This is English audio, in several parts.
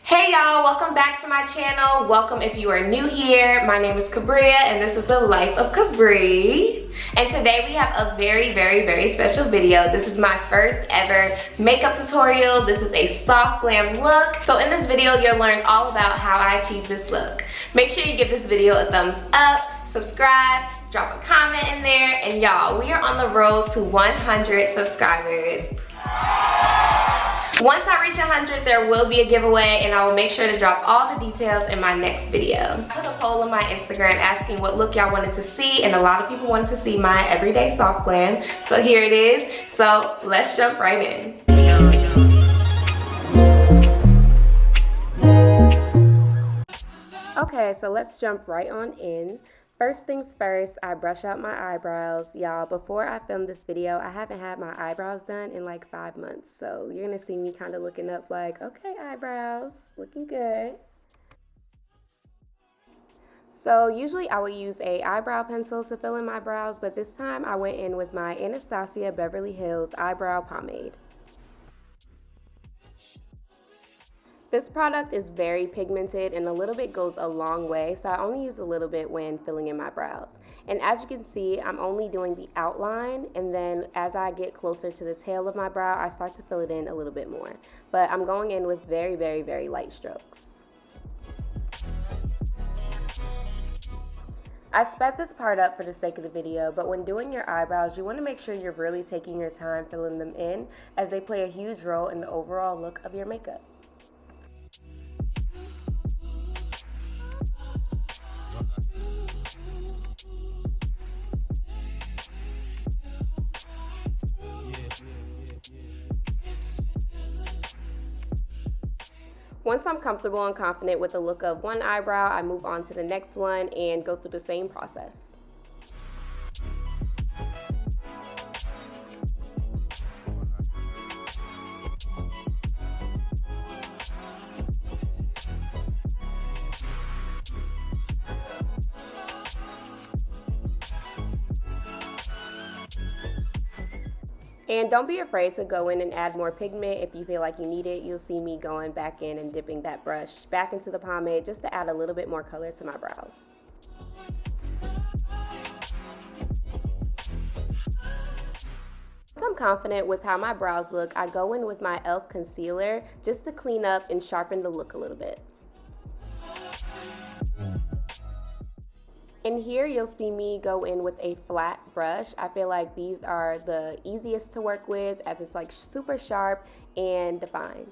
Hey y'all, welcome back to my channel. Welcome if you are new here. My name is Kibriya and this is the life of Kibri. And today we have a very special video. This is my first ever makeup tutorial. This is a soft glam look. So in this video, you'll learn all about how I achieved this look. Make sure you give this video a thumbs up, subscribe, drop a comment in there, and y'all, we are on the road to 100 subscribers. Once I reach 100, there will be a giveaway, and I will make sure to drop all the details in my next video. I put a poll on my Instagram asking what look y'all wanted to see, and a lot of people wanted to see my everyday soft glam. So here it is. So let's jump right in. Okay, so let's jump right on in. First things first, I brush out my eyebrows. Y'all, before I filmed this video, I haven't had my eyebrows done in like 5 months. So you're gonna see me kind of looking up like, okay, eyebrows, looking good. So usually I would use a eyebrow pencil to fill in my brows, but this time I went in with my Anastasia Beverly Hills Eyebrow Pomade. This product is very pigmented and a little bit goes a long way, so I only use a little bit when filling in my brows. And as you can see, I'm only doing the outline, and then as I get closer to the tail of my brow, I start to fill it in a little bit more. But I'm going in with very light strokes. I sped this part up for the sake of the video, but when doing your eyebrows, you want to make sure you're really taking your time filling them in, as they play a huge role in the overall look of your makeup. Once I'm comfortable and confident with the look of one eyebrow, I move on to the next one and go through the same process. And don't be afraid to go in and add more pigment if you feel like you need it. You'll see me going back in and dipping that brush back into the pomade just to add a little bit more color to my brows. Once I'm confident with how my brows look, I go in with my e.l.f. concealer just to clean up and sharpen the look a little bit. And here you'll see me go in with a flat brush. I feel like these are the easiest to work with as it's like super sharp and defined.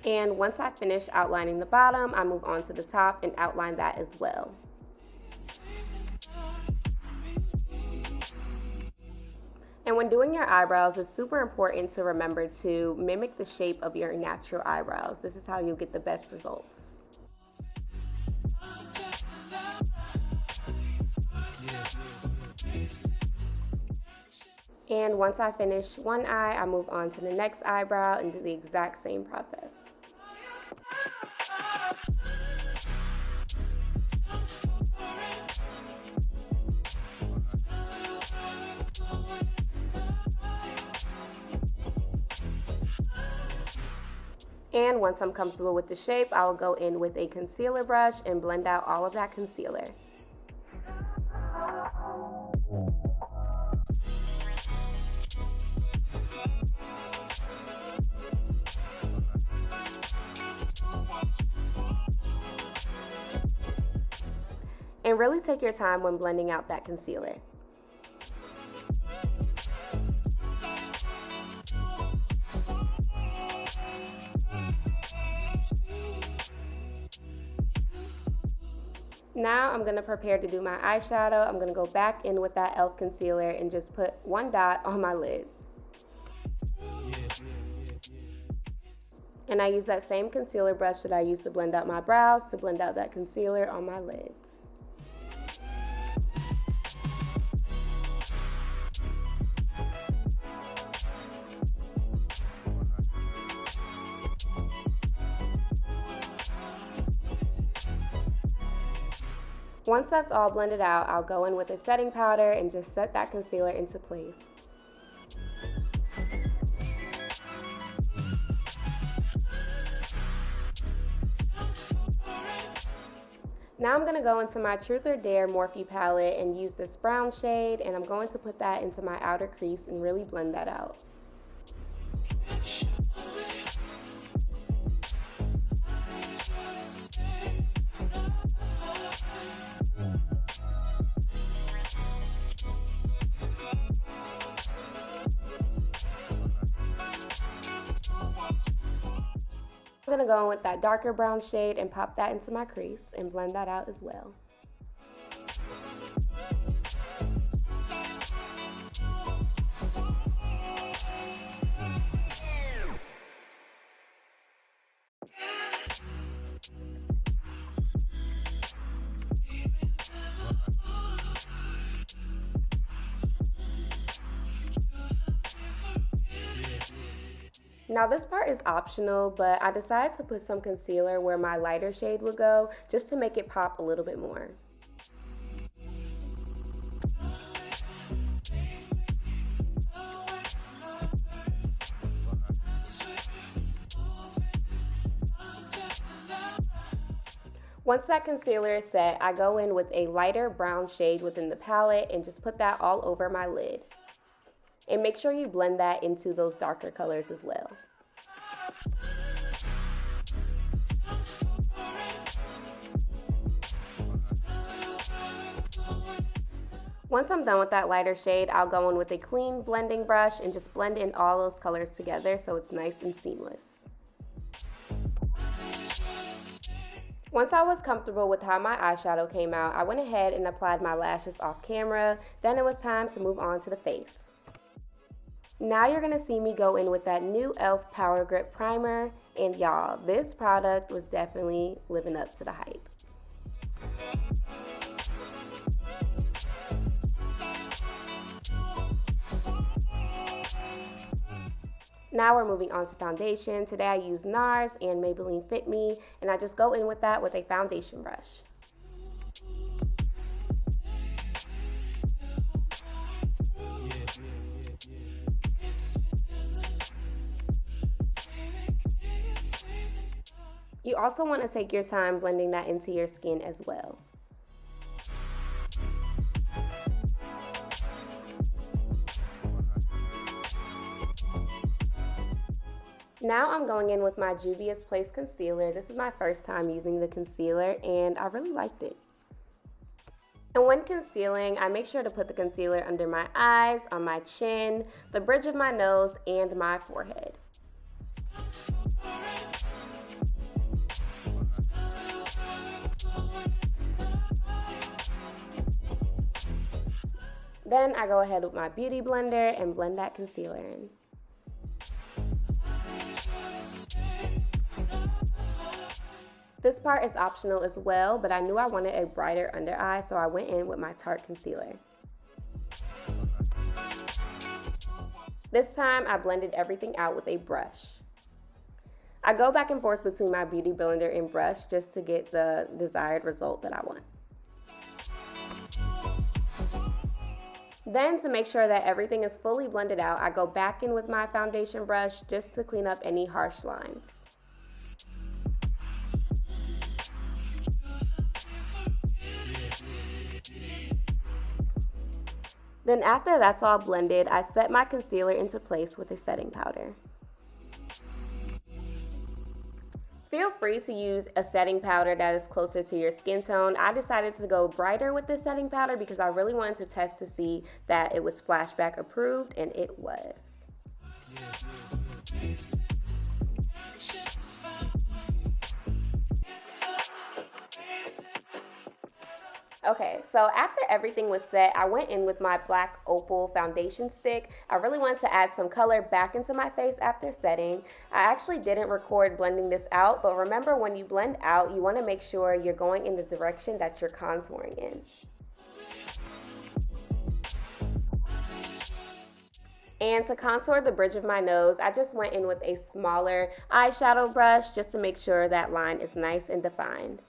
And once I finish outlining the bottom, I move on to the top and outline that as well. And when doing your eyebrows, it's super important to remember to mimic the shape of your natural eyebrows. This is how you'll get the best results. And once I finish one eye, I move on to the next eyebrow and do the exact same process. And once I'm comfortable with the shape, I will go in with a concealer brush and blend out all of that concealer. And really take your time when blending out that concealer. Now I'm going to prepare to do my eyeshadow. I'm going to go back in with that e.l.f. concealer and just put one dot on my lid. And I use that same concealer brush that I used to blend out my brows to blend out that concealer on my lids. Once that's all blended out, I'll go in with a setting powder and just set that concealer into place. Now I'm going to go into my Truth or Dare Morphe palette and use this brown shade, and I'm going to put that into my outer crease and really blend that out. I'm going to go in with that darker brown shade and pop that into my crease and blend that out as well. Now this part is optional, but I decided to put some concealer where my lighter shade would go just to make it pop a little bit more. Once that concealer is set, I go in with a lighter brown shade within the palette and just put that all over my lid. And make sure you blend that into those darker colors as well. Once I'm done with that lighter shade, I'll go in with a clean blending brush and just blend in all those colors together so it's nice and seamless. Once I was comfortable with how my eyeshadow came out, I went ahead and applied my lashes off camera. Then it was time to move on to the face. Now you're going to see me go in with that new e.l.f. Power Grip Primer, and y'all, this product was definitely living up to the hype. Now we're moving on to foundation. Today I use NARS and Maybelline FitMe, and I just go in with that with a foundation brush. You also want to take your time blending that into your skin as well. Now I'm going in with my Juvias Place concealer. This is my first time using the concealer and I really liked it. And when concealing, I make sure to put the concealer under my eyes, on my chin, the bridge of my nose, and my forehead. Then I go ahead with my beauty blender and blend that concealer in. This part is optional as well, but I knew I wanted a brighter under eye, so I went in with my Tarte concealer. This time I blended everything out with a brush. I go back and forth between my beauty blender and brush just to get the desired result that I want. Then to make sure that everything is fully blended out, I go back in with my foundation brush just to clean up any harsh lines. Then after that's all blended, I set my concealer into place with a setting powder. Feel free to use a setting powder that is closer to your skin tone. I decided to go brighter with this setting powder because I really wanted to test to see that it was flashback approved, and it was. Okay, so after everything was set, I went in with my black Opal foundation stick. I really wanted to add some color back into my face after setting. I actually didn't record blending this out, but remember when you blend out, you want to make sure you're going in the direction that you're contouring in. And to contour the bridge of my nose, I just went in with a smaller eyeshadow brush just to make sure that line is nice and defined.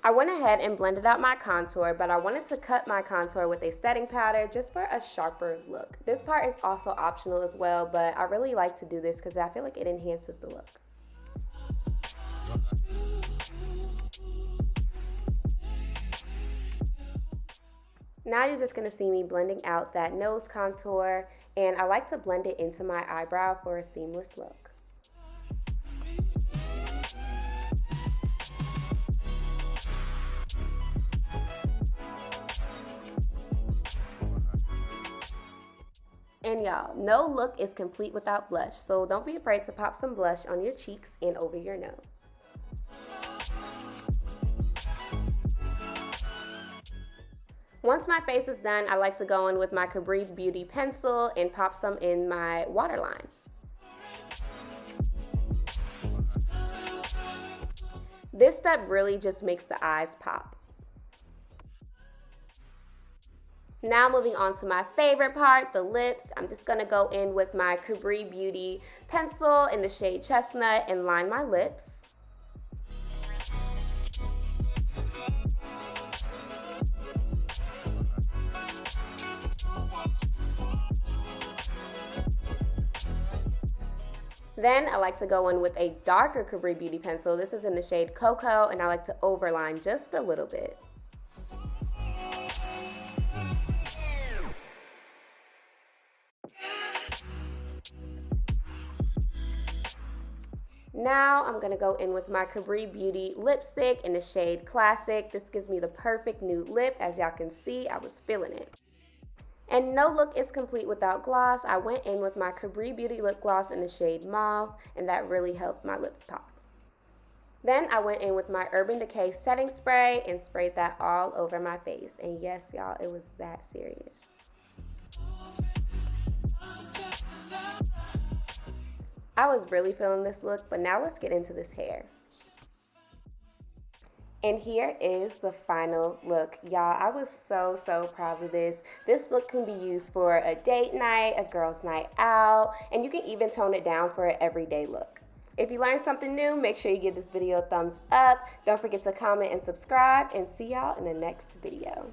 I went ahead and blended out my contour, but I wanted to cut my contour with a setting powder just for a sharper look. This part is also optional as well, but I really like to do this because I feel like it enhances the look. Now you're just going to see me blending out that nose contour, and I like to blend it into my eyebrow for a seamless look. And y'all, no look is complete without blush, so don't be afraid to pop some blush on your cheeks and over your nose. Once my face is done, I like to go in with my Kibri Beauty pencil and pop some in my waterline. This step really just makes the eyes pop. Now moving on to my favorite part, the lips. I'm just going to go in with my Kibri Beauty pencil in the shade Chestnut and line my lips. Then I like to go in with a darker Kibri Beauty pencil. This is in the shade Cocoa, and I like to overline just a little bit. Now I'm going to go in with my Kibri Beauty lipstick in the shade Classic. This gives me the perfect nude lip. As y'all can see, I was feeling it. And no look is complete without gloss. I went in with my Kibri Beauty lip gloss in the shade Mauve, and that really helped my lips pop. Then I went in with my Urban Decay setting spray and sprayed that all over my face. And yes, y'all, it was that serious. I was really feeling this look, but now let's get into this hair. And here is the final look. Y'all, I was so proud of this. This look can be used for a date night, a girl's night out, and you can even tone it down for an everyday look. If you learned something new, make sure you give this video a thumbs up. Don't forget to comment and subscribe, and see y'all in the next video.